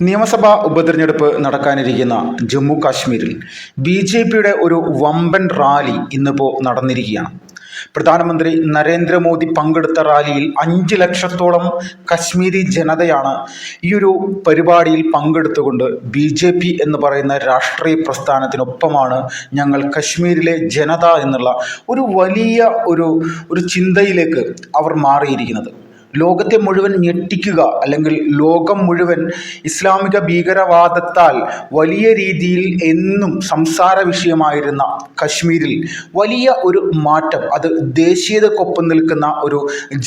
നിയമസഭാ ഉപതെരഞ്ഞെടുപ്പ് നടക്കാനിരിക്കുന്ന ജമ്മു കാശ്മീരിൽ ബി.ജെ.പിയുടെ ഒരു വമ്പൻ റാലി ഇന്നിപ്പോൾ നടന്നിരിക്കുകയാണ്. പ്രധാനമന്ത്രി നരേന്ദ്രമോദി പങ്കെടുത്ത റാലിയിൽ 5 ലക്ഷത്തോളം കശ്മീരി ജനതയാണ് ഈ ഒരു പരിപാടിയിൽ പങ്കെടുത്തുകൊണ്ട് ബി.ജെ.പി എന്ന് പറയുന്ന രാഷ്ട്രീയ പ്രസ്ഥാനത്തിനൊപ്പമാണ് ഞങ്ങൾ കശ്മീരിലെ ജനത എന്നുള്ള ഒരു വലിയ ഒരു ചിന്തയിലേക്ക് അവർ മാറിയിരിക്കുന്നത്. ലോകത്തെ മുഴുവൻ ഞെട്ടിക്കുക അല്ലെങ്കിൽ ലോകം മുഴുവൻ ഇസ്ലാമിക ഭീകരവാദത്താൽ വലിയ രീതിയിൽ എന്നും സംസാര വിഷയമായിരുന്ന കശ്മീരിൽ വലിയ ഒരു മാറ്റം, അത് ദേശീയതക്കൊപ്പം നിൽക്കുന്ന ഒരു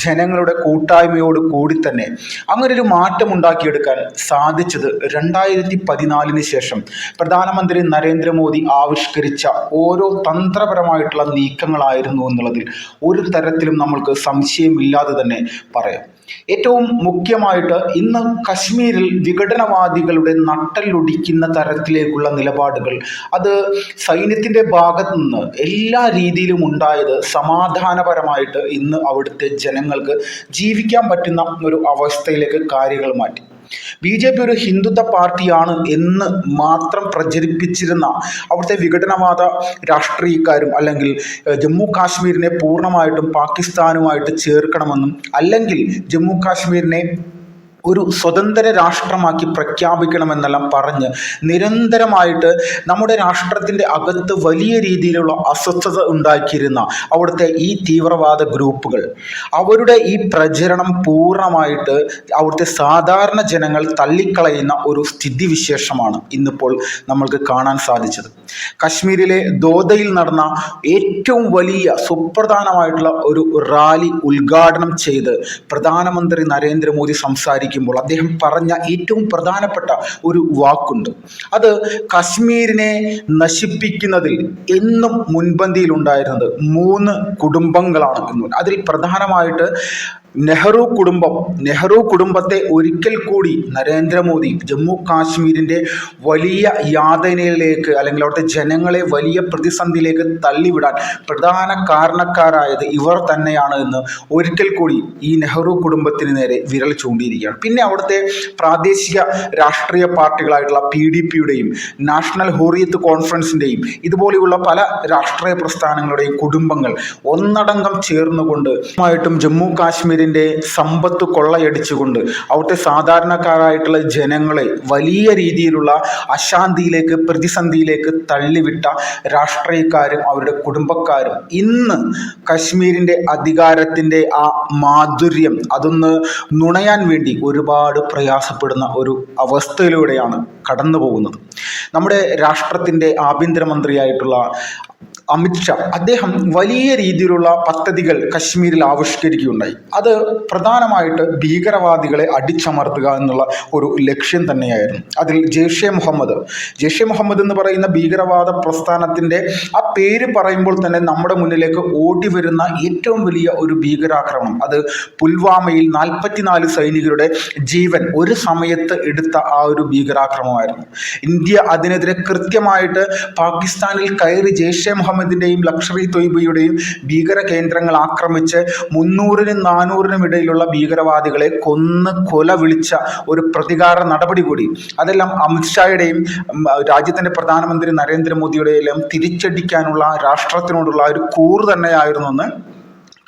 ജനങ്ങളുടെ കൂട്ടായ്മയോട് കൂടി തന്നെ അങ്ങനെ ഒരു മാറ്റം ഉണ്ടാക്കിയെടുക്കാൻ സാധിച്ചത് 2014 ശേഷം പ്രധാനമന്ത്രി നരേന്ദ്രമോദി ആവിഷ്കരിച്ച ഓരോ തന്ത്രപരമായിട്ടുള്ള നീക്കങ്ങളായിരുന്നു എന്നുള്ളതിൽ ഒരു തരത്തിലും നമ്മൾക്ക് സംശയമില്ലാതെ തന്നെ പറയാം. ഏറ്റവും മുഖ്യമായിട്ട് ഇന്ന് കശ്മീരിൽ വിഘടനവാദികളുടെ നട്ടലൊടിക്കുന്ന തരത്തിലേക്കുള്ള നിലപാടുകൾ, അത് സൈന്യത്തിൻ്റെ ഭാഗത്തു നിന്ന് എല്ലാ രീതിയിലും ഉണ്ടായത് സമാധാനപരമായിട്ട് ഇന്ന് അവിടുത്തെ ജനങ്ങൾക്ക് ജീവിക്കാൻ പറ്റുന്ന ഒരു അവസ്ഥയിലേക്ക് കാര്യങ്ങൾ മാറ്റി. ബി.ജെ.പി ഒരു ഹിന്ദുത്വ പാർട്ടിയാണ് എന്ന് മാത്രം പ്രചരിപ്പിച്ചിരുന്ന അവിടുത്തെ വിഘടനവാദ രാഷ്ട്രീയക്കാരും അല്ലെങ്കിൽ ജമ്മു കാശ്മീരിനെ പൂർണ്ണമായിട്ടും പാകിസ്ഥാനുമായിട്ട് ചേർക്കണമെന്നും അല്ലെങ്കിൽ ജമ്മു കാശ്മീരിനെ ഒരു സ്വതന്ത്ര രാഷ്ട്രമാക്കി പ്രഖ്യാപിക്കണമെന്നെല്ലാം പറഞ്ഞ് നിരന്തരമായിട്ട് നമ്മുടെ രാഷ്ട്രത്തിൻ്റെ അകത്ത് വലിയ രീതിയിലുള്ള അസ്വസ്ഥത ഉണ്ടാക്കിയിരുന്ന അവിടുത്തെ ഈ തീവ്രവാദ ഗ്രൂപ്പുകൾ, അവരുടെ ഈ പ്രചരണം പൂർണ്ണമായിട്ട് അവിടുത്തെ സാധാരണ ജനങ്ങൾ തള്ളിക്കളയുന്ന ഒരു സ്ഥിതിവിശേഷമാണ് ഇന്നിപ്പോൾ നമ്മൾക്ക് കാണാൻ സാധിച്ചത്. കശ്മീരിലെ ദോദയിൽ നടന്ന ഏറ്റവും വലിയ സുപ്രധാനമായിട്ടുള്ള ഒരു റാലി ഉദ്ഘാടനം ചെയ്ത് പ്രധാനമന്ത്രി നരേന്ദ്രമോദി സംസാരിക്കുമ്പോൾ അദ്ദേഹം പറഞ്ഞ ഏറ്റവും പ്രധാനപ്പെട്ട ഒരു വാക്കുണ്ട്. അത് കശ്മീരിനെ നശിപ്പിക്കുന്നതിൽ എന്നും മുൻപന്തിയിലുണ്ടായിരുന്നത് 3 കുടുംബങ്ങളാണ് എന്ന്. അതിൽ പ്രധാനമായിട്ട് നെഹ്റു കുടുംബത്തെ ഒരിക്കൽ കൂടി നരേന്ദ്രമോദി ജമ്മു കാശ്മീരിൻ്റെ വലിയ യാതനയിലേക്ക് അല്ലെങ്കിൽ അവിടുത്തെ ജനങ്ങളെ വലിയ പ്രതിസന്ധിയിലേക്ക് തള്ളിവിടാൻ പ്രധാന കാരണക്കാരായത് ഇവർ തന്നെയാണ് എന്ന് ഒരിക്കൽ കൂടി ഈ നെഹ്റു കുടുംബത്തിന് നേരെ വിരൽ ചൂണ്ടിയിരിക്കുകയാണ്. പിന്നെ അവിടുത്തെ പ്രാദേശിക രാഷ്ട്രീയ പാർട്ടികളായിട്ടുള്ള PDPയുടെയും നാഷണൽ ഹുറിയത്ത് കോൺഫറൻസിൻ്റെയും ഇതുപോലെയുള്ള പല രാഷ്ട്രീയ പ്രസ്ഥാനങ്ങളുടെയും കുടുംബങ്ങൾ ഒന്നടങ്കം ചേർന്നുകൊണ്ട് ജമ്മു കാശ്മീർ സമ്പത്ത് കൊള്ളയടിച്ചുകൊണ്ട് അവിടുത്തെ സാധാരണക്കാരായിട്ടുള്ള ജനങ്ങളെ വലിയ രീതിയിലുള്ള അശാന്തിയിലേക്ക് പ്രതിസന്ധിയിലേക്ക് തള്ളിവിട്ട രാഷ്ട്രീയക്കാരും അവരുടെ കുടുംബക്കാരും ഇന്ന് കശ്മീരിൻ്റെ അധികാരത്തിൻ്റെ ആ മാധുര്യം അതൊന്ന് നുണയാൻ വേണ്ടി ഒരുപാട് പ്രയാസപ്പെടുന്ന ഒരു അവസ്ഥയിലൂടെയാണ് കടന്നു പോകുന്നത്. നമ്മുടെ രാഷ്ട്രത്തിൻ്റെ ആഭ്യന്തരമന്ത്രിയായിട്ടുള്ള അമിത്ഷാ അദ്ദേഹം വലിയ രീതിയിലുള്ള പദ്ധതികൾ കശ്മീരിൽ ആവിഷ്കരിക്കുകയുണ്ടായി. അത് പ്രധാനമായിട്ട് ഭീകരവാദികളെ അടിച്ചമർത്തുക എന്നുള്ള ഒരു ലക്ഷ്യം തന്നെയായിരുന്നു. അതിൽ ജെയ്ഷെ മുഹമ്മദ് എന്ന് പറയുന്ന ഭീകരവാദ പ്രസ്ഥാനത്തിൻ്റെ ആ പേര് പറയുമ്പോൾ തന്നെ നമ്മുടെ മുന്നിലേക്ക് ഓടി വരുന്ന ഏറ്റവും വലിയ ഒരു ഭീകരാക്രമണം, അത് പുൽവാമയിൽ 44 സൈനികരുടെ ജീവൻ ഒരു സമയത്ത് എടുത്ത ആ ഒരു ഭീകരാക്രമണമായിരുന്നു. ഇന്ത്യ അതിനെതിരെ കൃത്യമായിട്ട് പാകിസ്ഥാനിൽ കയറി ജെയ്ഷെ മുഹമ്മദിൻ്റെയും ലഷ്കർ-ഇ തൊയ്ബയുടെയും ഭീകര കേന്ദ്രങ്ങൾ ആക്രമിച്ച് 300-നും 400-നും ഇടയിലുള്ള ഭീകരവാദികളെ കൊല വിളിച്ച ഒരു പ്രതികാര നടപടി കൂടി, അതെല്ലാം അമിത്ഷായുടെയും രാജ്യത്തിൻ്റെ പ്രധാനമന്ത്രി നരേന്ദ്രമോദിയുടെയും തിരിച്ചടിക്കാനുള്ള രാഷ്ട്രത്തിനോടുള്ള ഒരു കൂറ് തന്നെയായിരുന്നു എന്ന്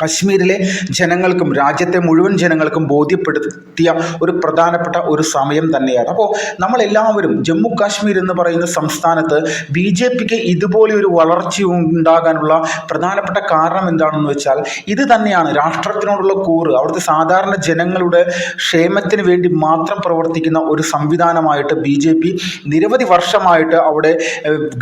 കശ്മീരിലെ ജനങ്ങൾക്കും രാജ്യത്തെ മുഴുവൻ ജനങ്ങൾക്കും ബോധ്യപ്പെടുത്തിയ ഒരു പ്രധാനപ്പെട്ട ഒരു സമയം തന്നെയാണ്. അപ്പോൾ നമ്മളെല്ലാവരും ജമ്മു കാശ്മീർ എന്ന് പറയുന്ന സംസ്ഥാനത്ത് ബി.ജെ.പിക്ക് ഇതുപോലെ ഒരു വളർച്ച ഉണ്ടാകാനുള്ള പ്രധാനപ്പെട്ട കാരണം എന്താണെന്ന് വെച്ചാൽ ഇത് തന്നെയാണ്, രാഷ്ട്രത്തിനോടുള്ള കൂറ്. അവിടുത്തെ സാധാരണ ജനങ്ങളുടെ ക്ഷേമത്തിന് വേണ്ടി മാത്രം പ്രവർത്തിക്കുന്ന ഒരു സംവിധാനമായിട്ട് ബി.ജെ.പി നിരവധി വർഷമായിട്ട് അവിടെ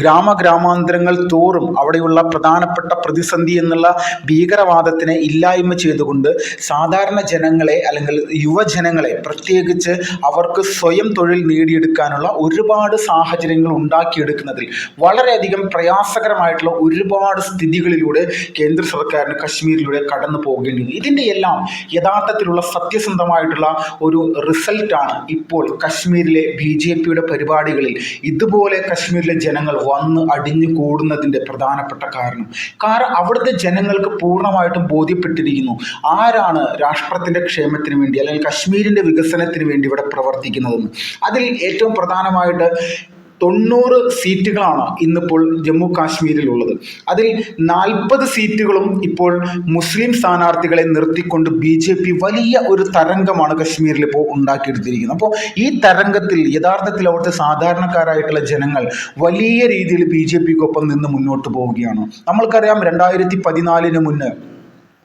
ഗ്രാമാന്തരങ്ങൾ തോറും അവിടെയുള്ള പ്രധാനപ്പെട്ട പ്രതിസന്ധി എന്നുള്ള ഭീകരവാദത്തിന് ഇല്ലായ്മ ചെയ്തുകൊണ്ട് സാധാരണ ജനങ്ങളെ അല്ലെങ്കിൽ യുവജനങ്ങളെ പ്രത്യേകിച്ച് അവർക്ക് സ്വയം തൊഴിൽ നേടിയെടുക്കാനുള്ള ഒരുപാട് സാഹചര്യങ്ങൾ ഉണ്ടാക്കിയെടുക്കുന്നതിൽ വളരെയധികം പ്രയാസകരമായിട്ടുള്ള ഒരുപാട് സ്ഥിതികളിലൂടെ കേന്ദ്ര സർക്കാരിന് കശ്മീരിലൂടെ കടന്നു പോകേണ്ടി വന്നു. ഇതിൻ്റെ എല്ലാം യഥാർത്ഥത്തിലുള്ള സത്യസന്ധമായിട്ടുള്ള ഒരു റിസൾട്ടാണ് ഇപ്പോൾ കശ്മീരിലെ ബി.ജെ.പിയുടെ പരിപാടികളിൽ ഇതുപോലെ കശ്മീരിലെ ജനങ്ങൾ വന്ന് അടിഞ്ഞു കൂടുന്നതിൻ്റെ പ്രധാനപ്പെട്ട കാരണം. അവിടുത്തെ ജനങ്ങൾക്ക് പൂർണ്ണമായിട്ടും ബോധ്യപ്പെട്ടിരിക്കുന്നു ആരാണ് രാഷ്ട്രത്തിൻ്റെ ക്ഷേമത്തിന് വേണ്ടി അല്ലെങ്കിൽ കശ്മീരിൻ്റെ വികസനത്തിന് വേണ്ടി ഇവിടെ പ്രവർത്തിക്കുന്നതെന്ന്. അതിൽ ഏറ്റവും പ്രധാനമായിട്ട് 90 സീറ്റുകളാണ് ഇന്നിപ്പോൾ ജമ്മു കാശ്മീരിലുള്ളത്. അതിൽ 40 സീറ്റുകളും ഇപ്പോൾ മുസ്ലിം സ്ഥാനാർത്ഥികളെ നിർത്തിക്കൊണ്ട് BJP വലിയ ഒരു തരംഗമാണ് കശ്മീരിൽ ഇപ്പോൾ ഉണ്ടാക്കിയെടുത്തിരിക്കുന്നത്. അപ്പോൾ ഈ തരംഗത്തിൽ യഥാർത്ഥത്തിൽ അവിടുത്തെ സാധാരണക്കാരായിട്ടുള്ള ജനങ്ങൾ വലിയ രീതിയിൽ BJPക്കൊപ്പം നിന്ന് മുന്നോട്ട് പോവുകയാണ്. നമ്മൾക്കറിയാം 2014 മുന്നേ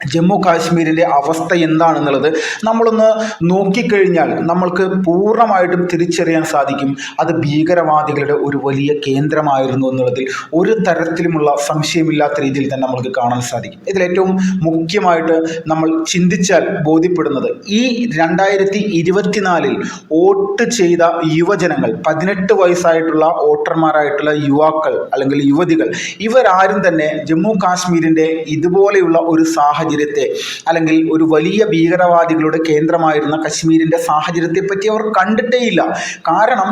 ജമ്മു കാശ്മീരിൻ്റെ അവസ്ഥ എന്താണെന്നുള്ളത് നമ്മളൊന്ന് നോക്കിക്കഴിഞ്ഞാൽ നമ്മൾക്ക് പൂർണ്ണമായിട്ടും തിരിച്ചറിയാൻ സാധിക്കും. അത് ഭീകരവാദികളുടെ ഒരു വലിയ കേന്ദ്രമായിരുന്നു എന്നുള്ളതിൽ ഒരു തരത്തിലുമുള്ള സംശയമില്ലാത്ത രീതിയിൽ തന്നെ നമ്മൾക്ക് കാണാൻ സാധിക്കും. ഇതിലേറ്റവും മുഖ്യമായിട്ട് നമ്മൾ ചിന്തിച്ചാൽ ബോധ്യപ്പെടുന്നത് ഈ 2024 വോട്ട് ചെയ്ത യുവജനങ്ങൾ 18 വയസ്സായിട്ടുള്ള വോട്ടർമാരായിട്ടുള്ള യുവാക്കൾ അല്ലെങ്കിൽ യുവതികൾ ഇവരാരും തന്നെ ജമ്മു കാശ്മീരിൻ്റെ ഇതുപോലെയുള്ള ഒരു സാഹചര്യത്തെ അല്ലെങ്കിൽ ഒരു വലിയ ഭീകരവാദികളുടെ കേന്ദ്രമായിരുന്ന കശ്മീരിൻ്റെ സാഹചര്യത്തെ പറ്റി അവർ കണ്ടിട്ടേയില്ല. കാരണം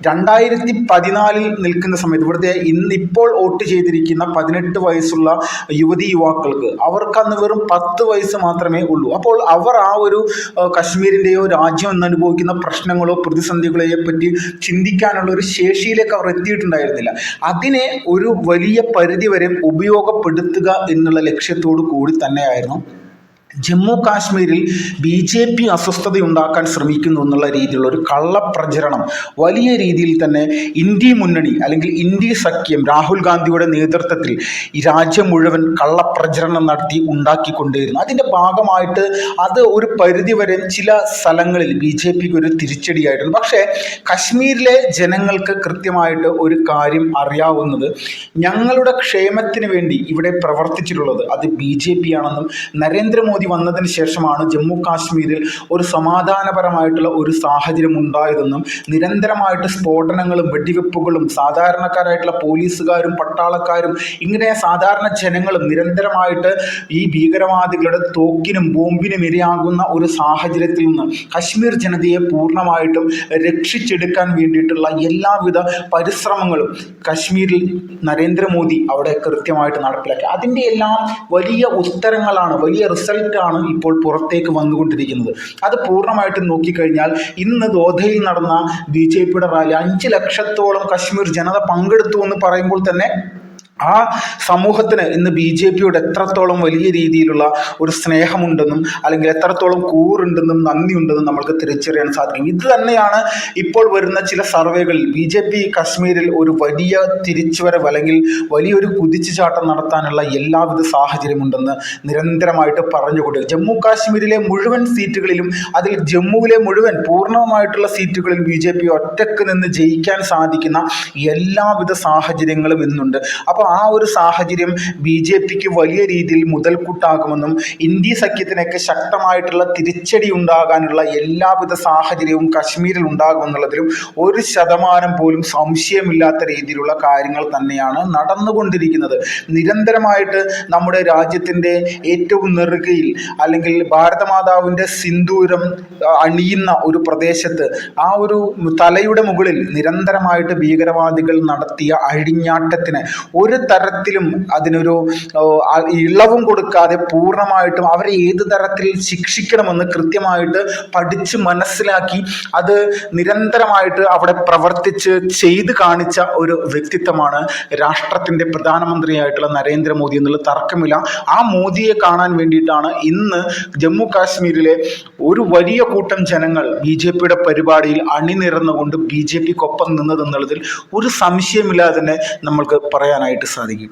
2014 നിൽക്കുന്ന സമയത്ത് ഇവിടുത്തെ ഇന്നിപ്പോൾ വോട്ട് ചെയ്തിരിക്കുന്ന 18 വയസ്സുള്ള യുവതി യുവാക്കൾക്ക് അവർക്കന്ന് വെറും 10 വയസ്സ് മാത്രമേ ഉള്ളൂ. അപ്പോൾ അവർ ആ ഒരു കശ്മീരിൻ്റെയോ രാജ്യം എന്നനുഭവിക്കുന്ന പ്രശ്നങ്ങളോ പ്രതിസന്ധികളെയോ പറ്റി ചിന്തിക്കാനുള്ള ഒരു ശേഷിയിലേക്ക് അവർ എത്തിയിട്ടുണ്ടായിരുന്നില്ല. അതിനെ ഒരു വലിയ പരിധിവരെ ഉപയോഗപ്പെടുത്തുക എന്നുള്ള ലക്ഷ്യത്തോടു കൂടി തന്നെയായിരുന്നു ജമ്മു കാശ്മീരിൽ BJP അസ്വസ്ഥതയുണ്ടാക്കാൻ ശ്രമിക്കുന്നു എന്നുള്ള രീതിയിലുള്ള ഒരു കള്ളപ്രചരണം വലിയ രീതിയിൽ തന്നെ ഇന്ത്യ മുന്നണി അല്ലെങ്കിൽ ഇന്ത്യ സഖ്യം രാഹുൽ ഗാന്ധിയുടെ നേതൃത്വത്തിൽ ഈ രാജ്യം മുഴുവൻ കള്ളപ്രചരണം നടത്തി ഉണ്ടാക്കിക്കൊണ്ടേയിരുന്നു. അതിൻ്റെ ഭാഗമായിട്ട് അത് ഒരു പരിധിവരെ ചില സ്ഥലങ്ങളിൽ BJPക്ക് ഒരു തിരിച്ചടിയായിട്ടുണ്ട്. പക്ഷേ കശ്മീരിലെ ജനങ്ങൾക്ക് കൃത്യമായിട്ട് ഒരു കാര്യം അറിയാവുന്നത് ഞങ്ങളുടെ ക്ഷേമത്തിന് വേണ്ടി ഇവിടെ പ്രവർത്തിച്ചിട്ടുള്ളത് അത് BJP ആണെന്നും നരേന്ദ്രമോദി വന്നതിന് ശേഷമാണ് ജമ്മു കാശ്മീരിൽ ഒരു സമാധാനപരമായിട്ടുള്ള ഒരു സാഹചര്യം ഉണ്ടായതെന്നും നിരന്തരമായിട്ട് സ്ഫോടനങ്ങളും വെടിവെപ്പുകളും സാധാരണക്കാരായിട്ടുള്ള പോലീസുകാരും പട്ടാളക്കാരും ഇങ്ങനെ സാധാരണ ജനങ്ങളും നിരന്തരമായിട്ട് ഈ ഭീകരവാദികളുടെ തോക്കിനും ബോംബിനും ഇരയാകുന്ന ഒരു സാഹചര്യത്തിൽ നിന്ന് കശ്മീർ ജനതയെ പൂർണ്ണമായിട്ടും രക്ഷിച്ചെടുക്കാൻ വേണ്ടിയിട്ടുള്ള എല്ലാവിധ പരിശ്രമങ്ങളും കശ്മീരിൽ നരേന്ദ്രമോദി അവിടെ കൃത്യമായിട്ട് നടപ്പിലാക്കി. അതിൻ്റെ എല്ലാം വലിയ ഉത്തരങ്ങളാണ്, വലിയ റിസൾട്ടാണ് ഇപ്പോൾ പുറത്തേക്ക് വന്നുകൊണ്ടിരിക്കുന്നത്. അത് പൂർണ്ണമായിട്ടും നോക്കിക്കഴിഞ്ഞാൽ ഇന്ന് ദോധയിൽ നടന്ന BJPയുടെ റാലി 5 ലക്ഷത്തോളം കശ്മീർ ജനത പങ്കെടുത്തു എന്ന് പറയുമ്പോൾ തന്നെ ആ സമൂഹത്തിന് ഇന്ന് BJPയോട് എത്രത്തോളം വലിയ രീതിയിലുള്ള ഒരു സ്നേഹമുണ്ടെന്നും അല്ലെങ്കിൽ എത്രത്തോളം കൂറുണ്ടെന്നും നന്ദിയുണ്ടെന്നും നമ്മൾക്ക് തിരിച്ചറിയാൻ സാധിക്കും. ഇത് തന്നെയാണ് ഇപ്പോൾ വരുന്ന ചില സർവേകളിൽ BJP കശ്മീരിൽ ഒരു വലിയ തിരിച്ചുവരവ് അല്ലെങ്കിൽ വലിയൊരു കുതിച്ചുചാട്ടം നടത്താനുള്ള എല്ലാവിധ സാഹചര്യമുണ്ടെന്ന് നിരന്തരമായിട്ട് പറഞ്ഞുകൊണ്ടിരിക്കും. ജമ്മു കാശ്മീരിലെ മുഴുവൻ സീറ്റുകളിലും അതിൽ ജമ്മുവിലെ മുഴുവൻ പൂർണ്ണമായിട്ടുള്ള സീറ്റുകളിൽ BJP ഒറ്റക്ക് നിന്ന് ജയിക്കാൻ സാധിക്കുന്ന എല്ലാവിധ സാഹചര്യങ്ങളും ഇന്നുണ്ട്. അപ്പോൾ ആ ഒരു സാഹചര്യം BJPക്ക് വലിയ രീതിയിൽ മുതൽക്കൂട്ടാകുമെന്നും ഇന്ത്യ സഖ്യത്തിനൊക്കെ ശക്തമായിട്ടുള്ള തിരിച്ചടി ഉണ്ടാകാനുള്ള എല്ലാവിധ സാഹചര്യവും കശ്മീരിൽ ഉണ്ടാകുമെന്നുള്ളതിലും 1% പോലും സംശയമില്ലാത്ത രീതിയിലുള്ള കാര്യങ്ങൾ തന്നെയാണ് നടന്നുകൊണ്ടിരിക്കുന്നത്. നിരന്തരമായിട്ട് നമ്മുടെ രാജ്യത്തിൻ്റെ ഏറ്റവും നെറുകയിൽ അല്ലെങ്കിൽ ഭാരതമാതാവിൻ്റെ സിന്ദൂരം അണിയുന്ന ഒരു പ്രദേശത്ത് ആ ഒരു തലയുടെ മുകളിൽ നിരന്തരമായിട്ട് ഭീകരവാദികൾ നടത്തിയ അഴിഞ്ഞാട്ടത്തിന് ഒരു തരത്തിലും അതിനൊരു ഇളവും കൊടുക്കാതെ പൂർണ്ണമായിട്ടും അവരെ ഏത് തരത്തിൽ ശിക്ഷിക്കണമെന്ന് കൃത്യമായിട്ട് പഠിച്ച് മനസ്സിലാക്കി അത് നിരന്തരമായിട്ട് അവിടെ പ്രവർത്തിച്ച് ചെയ്ത് കാണിച്ച ഒരു വ്യക്തിത്വമാണ് രാഷ്ട്രത്തിൻ്റെ പ്രധാനമന്ത്രിയായിട്ടുള്ള നരേന്ദ്രമോദി എന്നുള്ള തർക്കമില്ല. ആ മോദിയെ കാണാൻ വേണ്ടിയിട്ടാണ് ഇന്ന് ജമ്മു കാശ്മീരിലെ ഒരു വലിയ കൂട്ടം ജനങ്ങൾ BJPയുടെ പരിപാടിയിൽ അണിനിരന്നുകൊണ്ട് BJPക്കൊപ്പം നിന്നതെന്നുള്ളതിൽ ഒരു സംശയമില്ലാതെ തന്നെ നമ്മൾക്ക് പറയാനായിട്ട് സാധിക്കും.